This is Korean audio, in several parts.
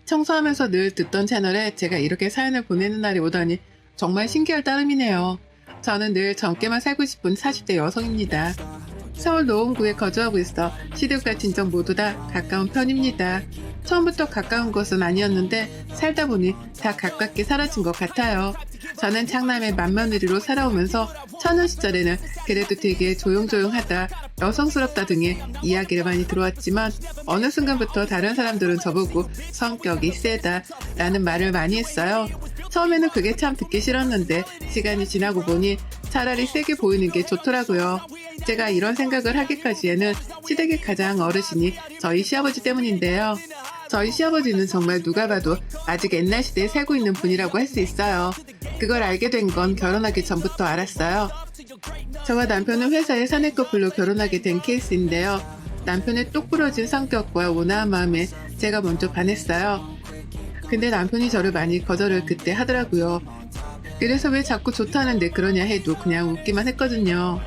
청소하면서 늘 듣던 채널에 제가 이렇게 사연을 보내는 날이 오다니 정말 신기할 따름이네요. 저는 늘 젊게만 살고 싶은 40대 여성입니다. 서울 노원구에 거주하고 있어 시댁과 친정 모두 다 가까운 편입니다. 처음부터 가까운 것은 아니었는데 살다 보니 다 가깝게 사라진 것 같아요. 저는 창남의 맏며느리로 살아오면서 처녀 시절에는 그래도 되게 조용조용하다, 여성스럽다 등의 이야기를 많이 들어왔지만 어느 순간부터 다른 사람들은 저보고 성격이 세다 라는 말을 많이 했어요. 처음에는 그게 참 듣기 싫었는데 시간이 지나고 보니 차라리 세게 보이는 게 좋더라고요. 제가 이런 생각을 하기까지에는 시댁의 가장 어르신이 저희 시아버지 때문인데요. 저희 시아버지는 정말 누가 봐도 아직 옛날 시대에 살고 있는 분이라고 할 수 있어요. 그걸 알게 된 건 결혼하기 전부터 알았어요. 저와 남편은 회사의 사내 커플로 결혼하게 된 케이스인데요. 남편의 똑부러진 성격과 온화한 마음에 제가 먼저 반했어요. 근데 남편이 저를 많이 거절을 그때 하더라고요. 그래서 왜 자꾸 좋다는데 그러냐 해도 그냥 웃기만 했거든요.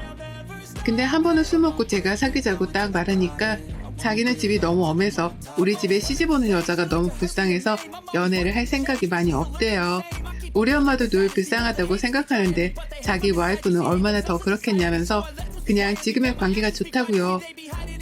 근데 한 번은 술 먹고 제가 사귀자고 딱 말하니까 자기는 집이 너무 엄해서 우리 집에 시집오는 여자가 너무 불쌍해서 연애를 할 생각이 많이 없대요. 우리 엄마도 늘 불쌍하다고 생각하는데 자기 와이프는 얼마나 더 그렇겠냐면서 그냥 지금의 관계가 좋다고요.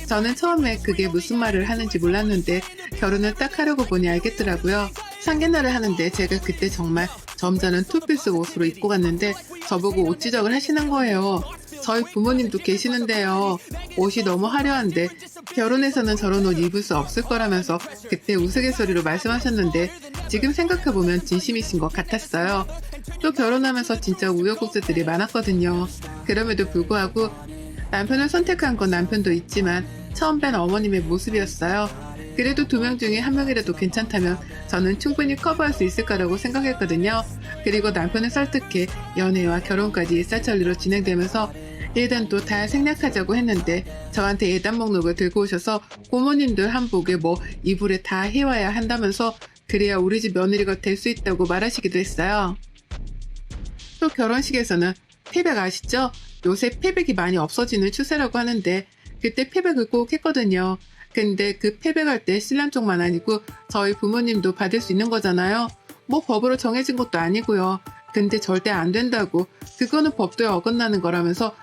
저는 처음에 그게 무슨 말을 하는지 몰랐는데 결혼을 딱 하려고 보니 알겠더라고요. 상견례를 하는데 제가 그때 정말 점잖은 투피스 옷으로 입고 갔는데 저보고 옷 지적을 하시는 거예요. 저희 부모님도 계시는데요. 옷이 너무 화려한데 결혼해서는 저런 옷 입을 수 없을 거라면서 그때 우스갯소리로 말씀하셨는데 지금 생각해보면 진심이신 것 같았어요. 또 결혼하면서 진짜 우여곡절들이 많았거든요. 그럼에도 불구하고 남편을 선택한 건 남편도 있지만 처음 뵌 어머님의 모습이었어요. 그래도 2명 중에 1명이라도 괜찮다면 저는 충분히 커버할 수 있을 거라고 생각했거든요. 그리고 남편을 설득해 연애와 결혼까지 일사천리로 진행되면서 예단도 다 생략하자고 했는데 저한테 예단 목록을 들고 오셔서 고모님들 한복에 뭐 이불에 다 해와야 한다면서 그래야 우리 집 며느리가 될 수 있다고 말하시기도 했어요. 또 결혼식에서는 패백 아시죠? 요새 패백이 많이 없어지는 추세라고 하는데 그때 패백을 꼭 했거든요. 근데 그 패백할 때 신랑 쪽만 아니고 저희 부모님도 받을 수 있는 거잖아요. 뭐 법으로 정해진 것도 아니고요. 근데 절대 안 된다고, 그거는 법도에 어긋나는 거라면서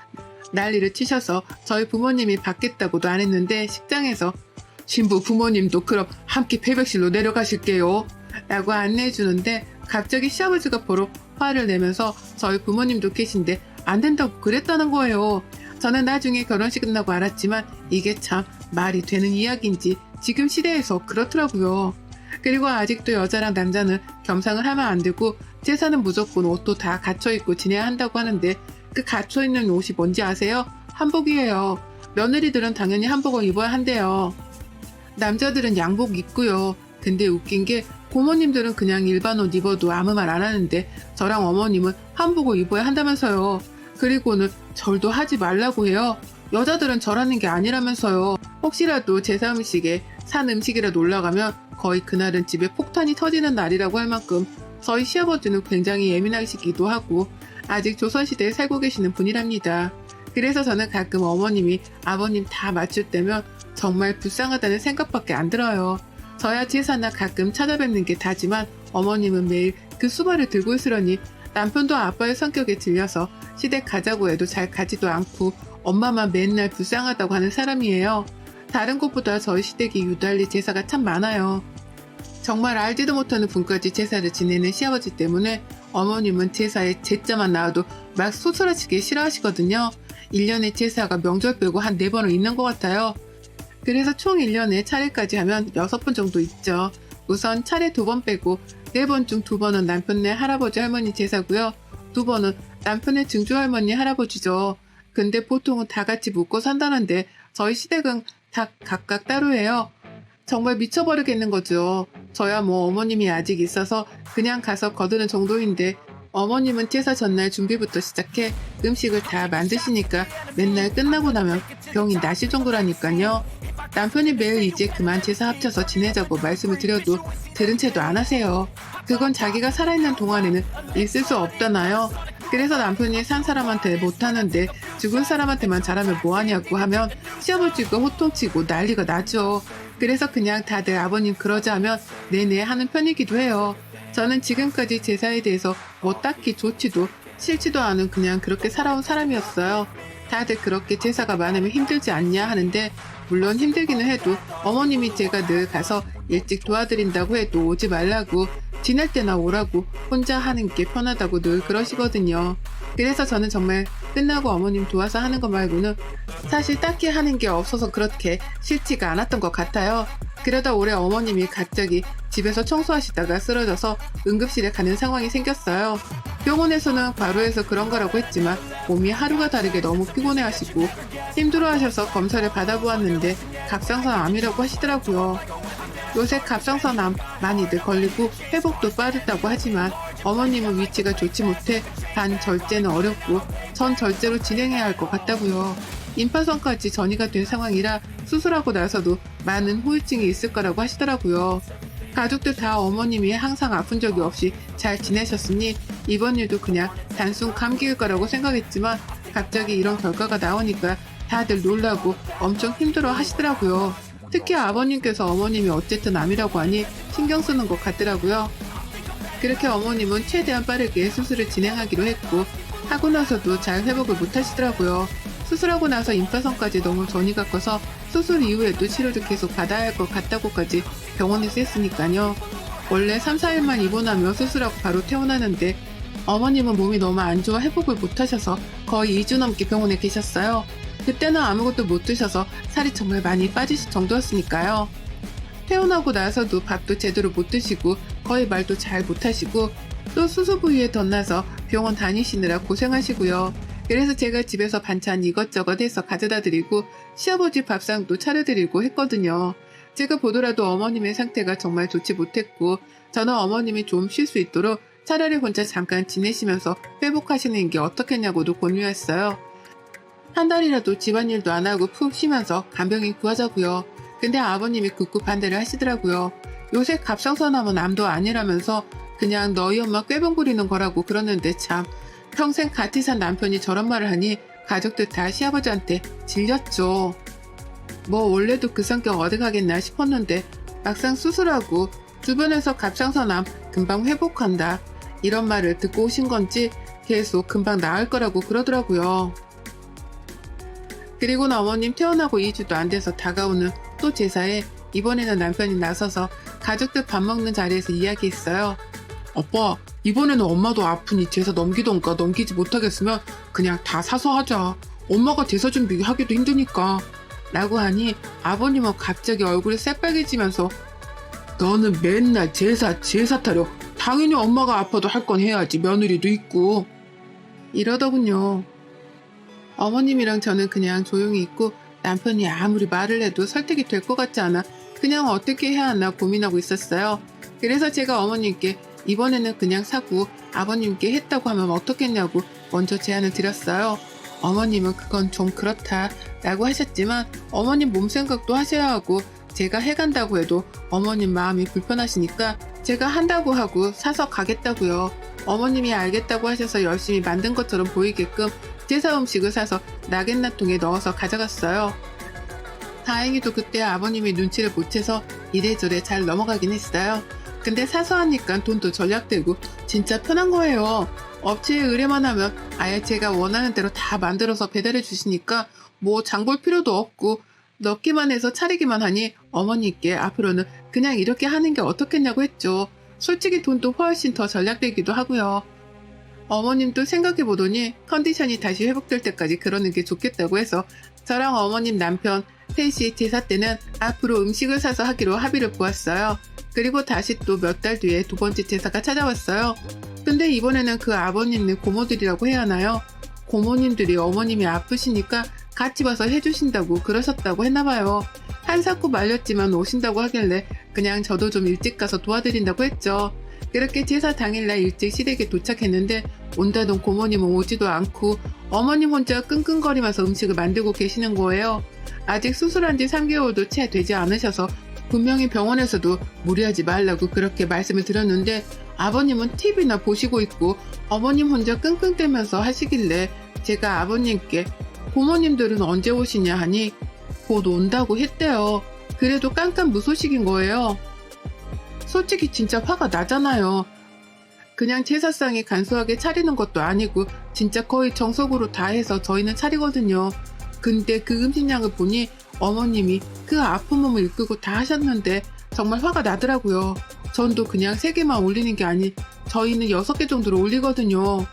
난리를 치셔서 저희 부모님이 받겠다고도 안 했는데 식장에서 신부 부모님도 그럼 함께 패백실로 내려가실게요 라고 안내해 주는데 갑자기 시아버지가 바로 화를 내면서 저희 부모님도 계신데 안 된다고 그랬다는 거예요. 저는 나중에 결혼식 끝나고 알았지만 이게 참 말이 되는 이야기인지 지금 시대에서 그렇더라고요. 그리고 아직도 여자랑 남자는 겸상을 하면 안 되고 제사는 무조건 옷도 다 갖춰입고 지내야 한다고 하는데 그 갖춰있는 옷이 뭔지 아세요? 한복이에요. 며느리들은 당연히 한복을 입어야 한대요. 남자들은 양복 입고요. 근데 웃긴 게 고모님들은 그냥 일반 옷 입어도 아무 말 안 하는데 저랑 어머님은 한복을 입어야 한다면서요. 그리고는 절도 하지 말라고 해요. 여자들은 절하는 게 아니라면서요. 혹시라도 제사 음식에 산 음식이라도 올라가면 거의 그날은 집에 폭탄이 터지는 날이라고 할 만큼 저희 시아버지는 굉장히 예민하시기도 하고 아직 조선시대에 살고 계시는 분이랍니다. 그래서 저는 가끔 어머님이 아버님 다 맞출 때면 정말 불쌍하다는 생각밖에 안 들어요. 저야 제사나 가끔 찾아뵙는 게 다지만 어머님은 매일 그 수발을 들고 있으려니 남편도 아빠의 성격에 질려서 시댁 가자고 해도 잘 가지도 않고 엄마만 맨날 불쌍하다고 하는 사람이에요. 다른 곳보다 저희 시댁이 유달리 제사가 참 많아요. 정말 알지도 못하는 분까지 제사를 지내는 시아버지 때문에 어머님은 제사에 제자만 나와도 막 소스라치게 싫어하시거든요. 1년에 제사가 명절 빼고 한 4번은 있는 것 같아요. 그래서 총 1년에 차례까지 하면 6번 정도 있죠. 우선 차례 2번 빼고 4번 중 2번은 남편네 할아버지 할머니 제사고요. 2번은 남편의 증조 할머니 할아버지죠. 근데 보통은 다 같이 묵고 산다는데 저희 시댁은 다 각각 따로 해요. 정말 미쳐버리겠는 거죠. 저야 뭐 어머님이 아직 있어서 그냥 가서 거두는 정도인데 어머님은 제사 전날 준비부터 시작해 음식을 다 만드시니까 맨날 끝나고 나면 병이 나실 정도라니까요. 남편이 매일 이제 그만 제사 합쳐서 지내자고 말씀을 드려도 들은 채도 안 하세요. 그건 자기가 살아있는 동안에는 있을 수 없잖아요. 그래서 남편이 산 사람한테 못하는데 죽은 사람한테만 잘하면 뭐하냐고 하면 시아버지가 호통치고 난리가 나죠. 그래서 그냥 다들 아버님 그러자면 네네 하는 편이기도 해요. 저는 지금까지 제사에 대해서 뭐 딱히 좋지도 싫지도 않은 그냥 그렇게 살아온 사람이었어요. 다들 그렇게 제사가 많으면 힘들지 않냐 하는데 물론 힘들기는 해도 어머님이 제가 늘 가서 일찍 도와드린다고 해도 오지 말라고 지낼 때나 오라고 혼자 하는 게 편하다고 늘 그러시거든요. 그래서 저는 정말 끝나고 어머님 도와서 하는 거 말고는 사실 딱히 하는 게 없어서 그렇게 싫지가 않았던 것 같아요. 그러다 올해 어머님이 갑자기 집에서 청소하시다가 쓰러져서 응급실에 가는 상황이 생겼어요. 병원에서는 과로해서 그런 거라고 했지만 몸이 하루가 다르게 너무 피곤해하시고 힘들어하셔서 검사를 받아보았는데 갑상선 암이라고 하시더라고요. 요새 갑상선 암 많이들 걸리고 회복도 빠르다고 하지만 어머님은 위치가 좋지 못해 반절제는 어렵고 전절제로 진행해야 할 것 같다고요. 임파선까지 전이가 된 상황이라 수술하고 나서도 많은 후유증이 있을 거라고 하시더라고요. 가족들 다 어머님이 항상 아픈 적이 없이 잘 지내셨으니 이번 일도 그냥 단순 감기일 거라고 생각했지만 갑자기 이런 결과가 나오니까 다들 놀라고 엄청 힘들어 하시더라고요. 특히 아버님께서 어머님이 어쨌든 암이라고 하니 신경 쓰는 것 같더라고요. 그렇게 어머님은 최대한 빠르게 수술을 진행하기로 했고 하고 나서도 잘 회복을 못 하시더라고요. 수술하고 나서 임파선까지 너무 전이가 커서 수술 이후에도 치료를 계속 받아야 할 것 같다고까지 병원에서 했으니까요. 원래 3, 4일만 입원하며 수술하고 바로 퇴원하는데 어머님은 몸이 너무 안 좋아 회복을 못 하셔서 거의 2주 넘게 병원에 계셨어요. 그때는 아무것도 못 드셔서 살이 정말 많이 빠지실 정도였으니까요. 퇴원하고 나서도 밥도 제대로 못 드시고 거의 말도 잘 못하시고 또 수술 부위에 덧나서 병원 다니시느라 고생하시고요. 그래서 제가 집에서 반찬 이것저것 해서 가져다 드리고 시아버지 밥상도 차려드리고 했거든요. 제가 보더라도 어머님의 상태가 정말 좋지 못했고 저는 어머님이 좀 쉴 수 있도록 차라리 혼자 잠깐 지내시면서 회복하시는 게 어떻겠냐고도 권유했어요. 한 달이라도 집안일도 안 하고 푹 쉬면서 간병인 구하자고요. 근데 아버님이 극구 반대를 하시더라고요. 요새 갑상선암은 암도 아니라면서 그냥 너희 엄마 꾀병 부리는 거라고 그러는데 참 평생 같이 산 남편이 저런 말을 하니 가족들 다 시아버지한테 질렸죠. 뭐 원래도 그 성격 어디 가겠나 싶었는데 막상 수술하고 주변에서 갑상선암 금방 회복한다 이런 말을 듣고 오신 건지 계속 금방 나을 거라고 그러더라고요. 그리고는 어머님 퇴원하고 2주도 안 돼서 다가오는 또 제사에 이번에는 남편이 나서서 가족들 밥 먹는 자리에서 이야기했어요. 아빠, 이번에는 엄마도 아프니 제사 넘기던가 넘기지 못하겠으면 그냥 다 사서 하자. 엄마가 제사 준비하기도 힘드니까. 라고 하니 아버님은 갑자기 얼굴이 새빨개지면서 너는 맨날 제사 타려. 당연히 엄마가 아파도 할 건 해야지. 며느리도 있고. 이러더군요. 어머님이랑 저는 그냥 조용히 있고 남편이 아무리 말을 해도 설득이 될 것 같지 않아 그냥 어떻게 해야 하나 고민하고 있었어요. 그래서 제가 어머님께 이번에는 그냥 사고 아버님께 했다고 하면 어떻겠냐고 먼저 제안을 드렸어요. 어머님은 그건 좀 그렇다 라고 하셨지만 어머님 몸 생각도 하셔야 하고 제가 해간다고 해도 어머님 마음이 불편하시니까 제가 한다고 하고 사서 가겠다고요. 어머님이 알겠다고 하셔서 열심히 만든 것처럼 보이게끔 제사 음식을 사서 나갯나통에 넣어서 가져갔어요. 다행히도 그때 아버님이 눈치를 못 채서 이래저래 잘 넘어가긴 했어요. 근데 사서 하니까 돈도 절약되고 진짜 편한 거예요. 업체에 의뢰만 하면 아예 제가 원하는 대로 다 만들어서 배달해 주시니까 뭐 장볼 필요도 없고 넣기만 해서 차리기만 하니 어머니께 앞으로는 그냥 이렇게 하는 게 어떻겠냐고 했죠. 솔직히 돈도 훨씬 더 절약되기도 하고요. 어머님도 생각해보더니 컨디션이 다시 회복될 때까지 그러는 게 좋겠다고 해서 저랑 어머님 남편 셋이 제사 때는 앞으로 음식을 사서 하기로 합의를 보았어요. 그리고 다시 또 몇 달 뒤에 두 번째 제사가 찾아왔어요. 근데 이번에는 그 아버님네 고모들이라고 해야 하나요? 고모님들이 어머님이 아프시니까 같이 와서 해주신다고 그러셨다고 했나봐요. 한사코 말렸지만 오신다고 하길래 그냥 저도 좀 일찍 가서 도와드린다고 했죠. 그렇게 제사 당일날 일찍 시댁에 도착했는데 온다던 고모님은 오지도 않고 어머님 혼자 끙끙거리면서 음식을 만들고 계시는 거예요. 아직 수술한 지 3개월도 채 되지 않으셔서 분명히 병원에서도 무리하지 말라고 그렇게 말씀을 드렸는데 아버님은 TV나 보시고 있고 어머님 혼자 끙끙대면서 하시길래 제가 아버님께 고모님들은 언제 오시냐 하니 곧 온다고 했대요. 그래도 깜깜무소식인 거예요. 솔직히 진짜 화가 나잖아요. 그냥 제사상에 간소하게 차리는 것도 아니고 진짜 거의 정석으로 다 해서 저희는 차리거든요. 근데 그 음식량을 보니 어머님이 그 아픈 몸을 이끌고 다 하셨는데 정말 화가 나더라고요. 전도 그냥 3개만 올리는 게 아니 저희는 6개 정도로 올리거든요.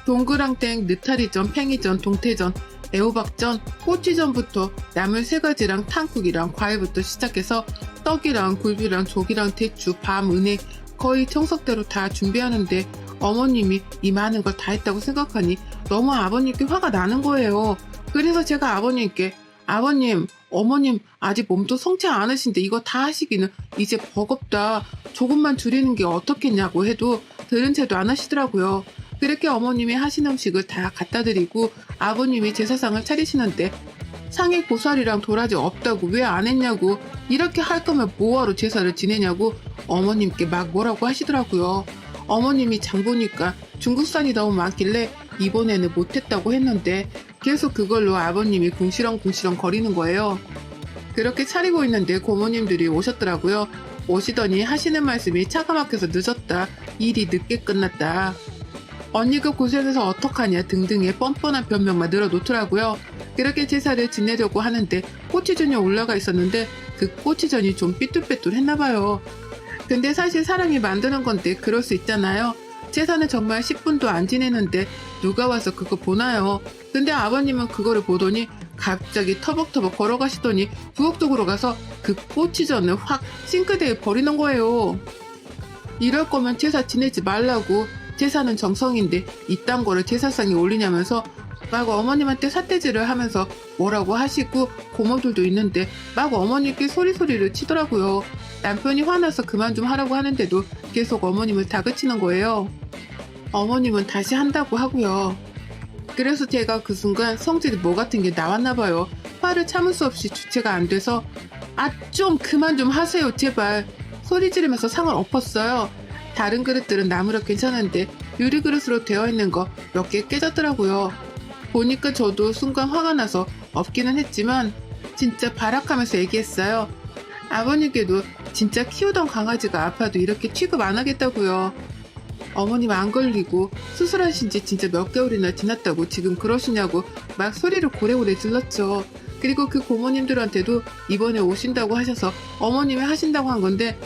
동그랑땡, 느타리전, 팽이전, 동태전, 애호박전, 꼬치전부터 나물 3가지랑 탕국이랑 과일부터 시작해서 떡이랑 굴비랑 조기랑 대추, 밤, 은행 거의 정석대로 다 준비하는데 어머님이 이 많은 걸 다 했다고 생각하니 너무 아버님께 화가 나는 거예요. 그래서 제가 아버님께 아버님, 어머님 아직 몸도 성치 않으신데 이거 다 하시기는 이제 버겁다. 조금만 줄이는 게 어떻겠냐고 해도 들은 채도 안 하시더라고요. 그렇게 어머님이 하신 음식을 다 갖다 드리고 아버님이 제사상을 차리시는데 상에 고사리랑 도라지 없다고 왜 안 했냐고 이렇게 할 거면 뭐하러 제사를 지내냐고 어머님께 막 뭐라고 하시더라고요. 어머님이 장 보니까 중국산이 너무 많길래 이번에는 못했다고 했는데 계속 그걸로 아버님이 궁시렁궁시렁 거리는 거예요. 그렇게 차리고 있는데 고모님들이 오셨더라고요. 오시더니 하시는 말씀이 차가 막혀서 늦었다. 일이 늦게 끝났다. 언니가 고생해서 어떡하냐 등등의 뻔뻔한 변명만 늘어놓더라고요. 그렇게 제사를 지내려고 하는데 꼬치전이 올라가 있었는데 그 꼬치전이 좀 삐뚤빼뚤했나봐요. 근데 사실 사람이 만드는 건데 그럴 수 있잖아요. 제사는 정말 10분도 안 지내는데 누가 와서 그거 보나요? 근데 아버님은 그거를 보더니 갑자기 터벅터벅 걸어가시더니 부엌 쪽으로 가서 그 꼬치전을 확 싱크대에 버리는 거예요. 이럴 거면 제사 지내지 말라고. 제사는 정성인데 이딴 거를 제사상에 올리냐면서 막 어머님한테 삿대질을 하면서 뭐라고 하시고 고모들도 있는데 막 어머님께 소리소리를 치더라고요. 남편이 화나서 그만 좀 하라고 하는데도 계속 어머님을 다그치는 거예요. 어머님은 다시 한다고 하고요. 그래서 제가 그 순간 성질이 뭐 같은 게 나왔나 봐요. 화를 참을 수 없이 주체가 안 돼서 아 좀 그만 좀 하세요 제발 소리 지르면서 상을 엎었어요. 다른 그릇들은 나무로 괜찮은데 유리그릇으로 되어 있는 거 몇 개 깨졌더라고요. 보니까 저도 순간 화가 나서 엎기는 했지만 진짜 발악하면서 얘기했어요. 아버님께도 진짜 키우던 강아지가 아파도 이렇게 취급 안 하겠다고요. 어머님 안 걸리고 수술하신 지 진짜 몇 개월이나 지났다고 지금 그러시냐고 막 소리를 고래고래 질렀죠. 그리고 그 고모님들한테도 이번에 오신다고 하셔서 어머님이 하신다고 한 건데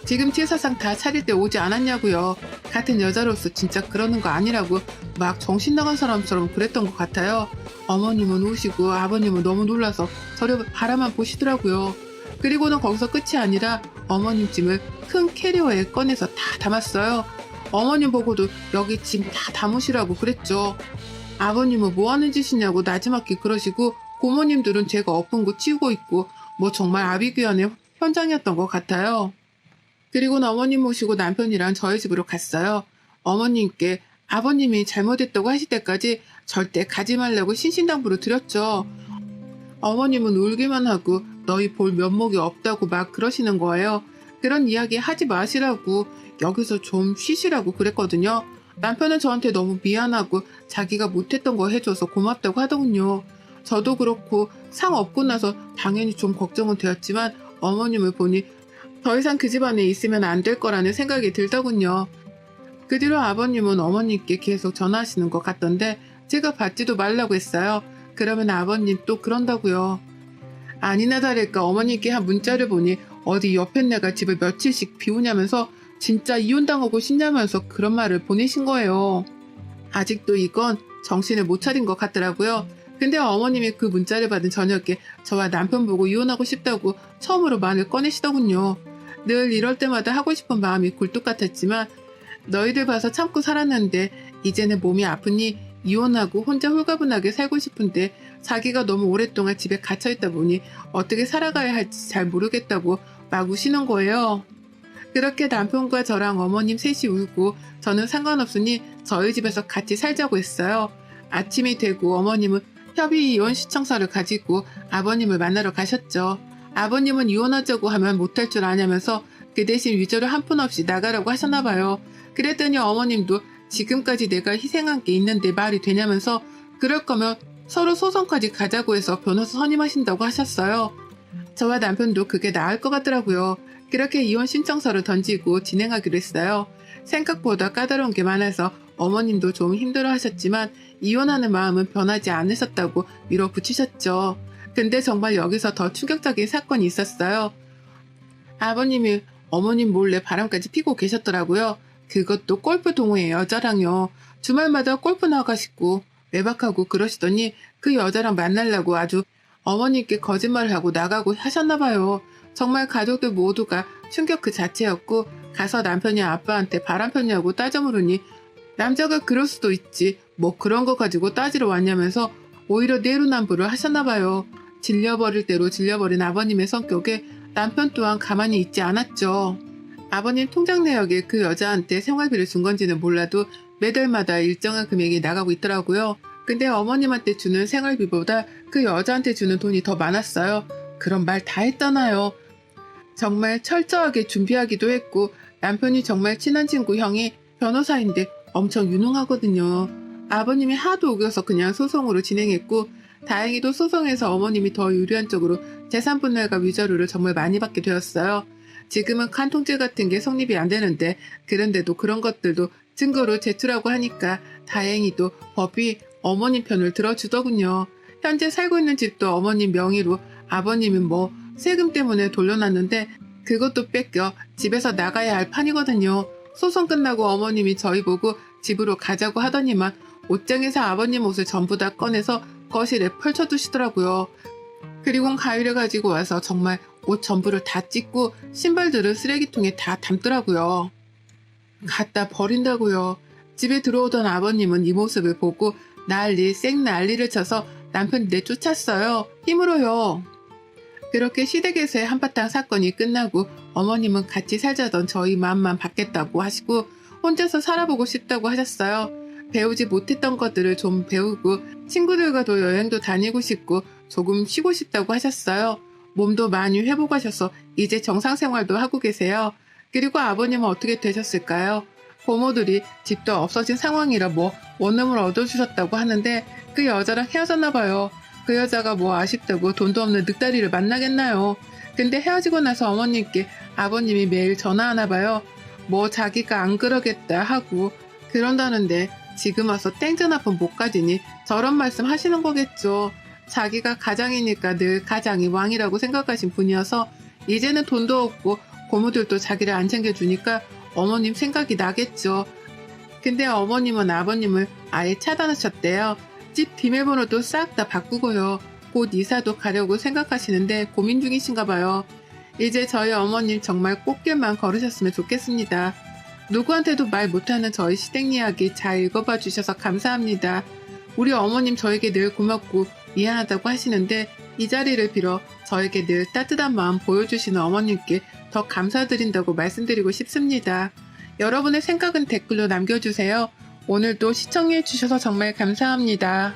지금 제사상 다 차릴 때 오지 않았냐고요. 같은 여자로서 진짜 그러는 거 아니라고 막 정신 나간 사람처럼 그랬던 것 같아요. 어머님은 우시고 아버님은 너무 놀라서 저를 바라만 보시더라고요. 그리고는 거기서 끝이 아니라 어머님 짐을 큰 캐리어에 꺼내서 다 담았어요. 어머님 보고도 여기 짐 다 담으시라고 그랬죠. 아버님은 뭐 하는 짓이냐고 나지막히 그러시고 고모님들은 제가 엎은 거 치우고 있고 뭐 정말 아비규환의 현장이었던 것 같아요. 그리고는 어머님 모시고 남편이랑 저희 집으로 갔어요. 어머님께 아버님이 잘못했다고 하실 때까지 절대 가지 말라고 신신당부를 드렸죠. 어머님은 울기만 하고 너희 볼 면목이 없다고 막 그러시는 거예요. 그런 이야기 하지 마시라고 여기서 좀 쉬시라고 그랬거든요. 남편은 저한테 너무 미안하고 자기가 못했던 거 해줘서 고맙다고 하더군요. 저도 그렇고 상 얻고 나서 당연히 좀 걱정은 되었지만 어머님을 보니 더 이상 그 집안에 있으면 안 될 거라는 생각이 들더군요. 그 뒤로 아버님은 어머님께 계속 전화하시는 것 같던데 제가 받지도 말라고 했어요. 그러면 아버님 또 그런다고요. 아니나 다를까 어머님께 한 문자를 보니 어디 옆에 내가 집을 며칠씩 비우냐면서 진짜 이혼당하고 싶냐면서 그런 말을 보내신 거예요. 아직도 이건 정신을 못 차린 것 같더라고요. 근데 어머님이 그 문자를 받은 저녁에 저와 남편 보고 이혼하고 싶다고 처음으로 말을 꺼내시더군요. 늘 이럴 때마다 하고 싶은 마음이 굴뚝 같았지만 너희들 봐서 참고 살았는데 이제는 몸이 아프니 이혼하고 혼자 홀가분하게 살고 싶은데 자기가 너무 오랫동안 집에 갇혀있다 보니 어떻게 살아가야 할지 잘 모르겠다고 막 우시는 거예요. 그렇게 남편과 저랑 어머님 셋이 울고 저는 상관없으니 저희 집에서 같이 살자고 했어요. 아침이 되고 어머님은 협의 이혼 신청서를 가지고 아버님을 만나러 가셨죠. 아버님은 이혼하자고 하면 못할 줄 아냐면서 그 대신 위조를 한 푼 없이 나가라고 하셨나봐요. 그랬더니 어머님도 지금까지 내가 희생한 게 있는데 말이 되냐면서 그럴 거면 서로 소송까지 가자고 해서 변호사 선임하신다고 하셨어요. 저와 남편도 그게 나을 것 같더라고요. 그렇게 이혼 신청서를 던지고 진행하기로 했어요. 생각보다 까다로운 게 많아서 어머님도 좀 힘들어 하셨지만 이혼하는 마음은 변하지 않으셨다고 밀어붙이셨죠. 근데 정말 여기서 더 충격적인 사건이 있었어요. 아버님이 어머님 몰래 바람까지 피고 계셨더라고요. 그것도 골프 동호회 여자랑요. 주말마다 골프 나가시고 외박하고 그러시더니 그 여자랑 만나려고 아주 어머님께 거짓말을 하고 나가고 하셨나봐요. 정말 가족들 모두가 충격 그 자체였고 가서 남편이 아빠한테 바람 폈냐고 따져 물으니 남자가 그럴 수도 있지 뭐 그런 거 가지고 따지러 왔냐면서 오히려 내로남불을 하셨나봐요. 질려버릴 대로 질려버린 아버님의 성격에 남편 또한 가만히 있지 않았죠. 아버님 통장 내역에 그 여자한테 생활비를 준 건지는 몰라도 매달마다 일정한 금액이 나가고 있더라고요. 근데 어머님한테 주는 생활비보다 그 여자한테 주는 돈이 더 많았어요. 그런 말 다 했잖아요. 정말 철저하게 준비하기도 했고 남편이 정말 친한 친구 형이 변호사인데 엄청 유능하거든요. 아버님이 하도 우겨서 그냥 소송으로 진행했고 다행히도 소송에서 어머님이 더 유리한 쪽으로 재산분할과 위자료를 정말 많이 받게 되었어요. 지금은 칸통죄 같은 게 성립이 안 되는데 그런데도 그런 것들도 증거로 제출하고 하니까 다행히도 법이 어머님 편을 들어주더군요. 현재 살고 있는 집도 어머님 명의로 아버님은 뭐 세금 때문에 돌려놨는데 그것도 뺏겨 집에서 나가야 할 판이거든요. 소송 끝나고 어머님이 저희 보고 집으로 가자고 하더니만 옷장에서 아버님 옷을 전부 다 꺼내서 거실에 펼쳐두시더라고요. 그리고 가위를 가지고 와서 정말 옷 전부를 다 찢고 신발들을 쓰레기통에 다 담더라고요. 갖다 버린다고요. 집에 들어오던 아버님은 이 모습을 보고 생난리를 쳐서 남편이 내쫓았어요. 힘으로요. 그렇게 시댁에서의 한바탕 사건이 끝나고 어머님은 같이 살자던 저희 마음만 받겠다고 하시고 혼자서 살아보고 싶다고 하셨어요. 배우지 못했던 것들을 좀 배우고 친구들과도 여행도 다니고 싶고 조금 쉬고 싶다고 하셨어요. 몸도 많이 회복하셔서 이제 정상생활도 하고 계세요. 그리고 아버님은 어떻게 되셨을까요? 고모들이 집도 없어진 상황이라 뭐 원룸을 얻어주셨다고 하는데 그 여자랑 헤어졌나 봐요. 그 여자가 뭐 아쉽다고 돈도 없는 늑다리를 만나겠나요? 근데 헤어지고 나서 어머님께 아버님이 매일 전화하나 봐요. 뭐 자기가 안 그러겠다 하고 그런다는데 지금 와서 땡전화폰 못 가지니 저런 말씀 하시는 거겠죠. 자기가 가장이니까 늘 가장이 왕이라고 생각하신 분이어서 이제는 돈도 없고 고모들도 자기를 안 챙겨주니까 어머님 생각이 나겠죠. 근데 어머님은 아버님을 아예 차단하셨대요. 집 비밀번호도 싹 다 바꾸고요. 곧 이사도 가려고 생각하시는데 고민 중이신가 봐요. 이제 저희 어머님 정말 꽃길만 걸으셨으면 좋겠습니다. 누구한테도 말 못하는 저희 시댁 이야기 잘 읽어봐 주셔서 감사합니다. 우리 어머님 저에게 늘 고맙고 미안하다고 하시는데 이 자리를 빌어 저에게 늘 따뜻한 마음 보여주시는 어머님께 더 감사드린다고 말씀드리고 싶습니다. 여러분의 생각은 댓글로 남겨주세요. 오늘도 시청해 주셔서 정말 감사합니다.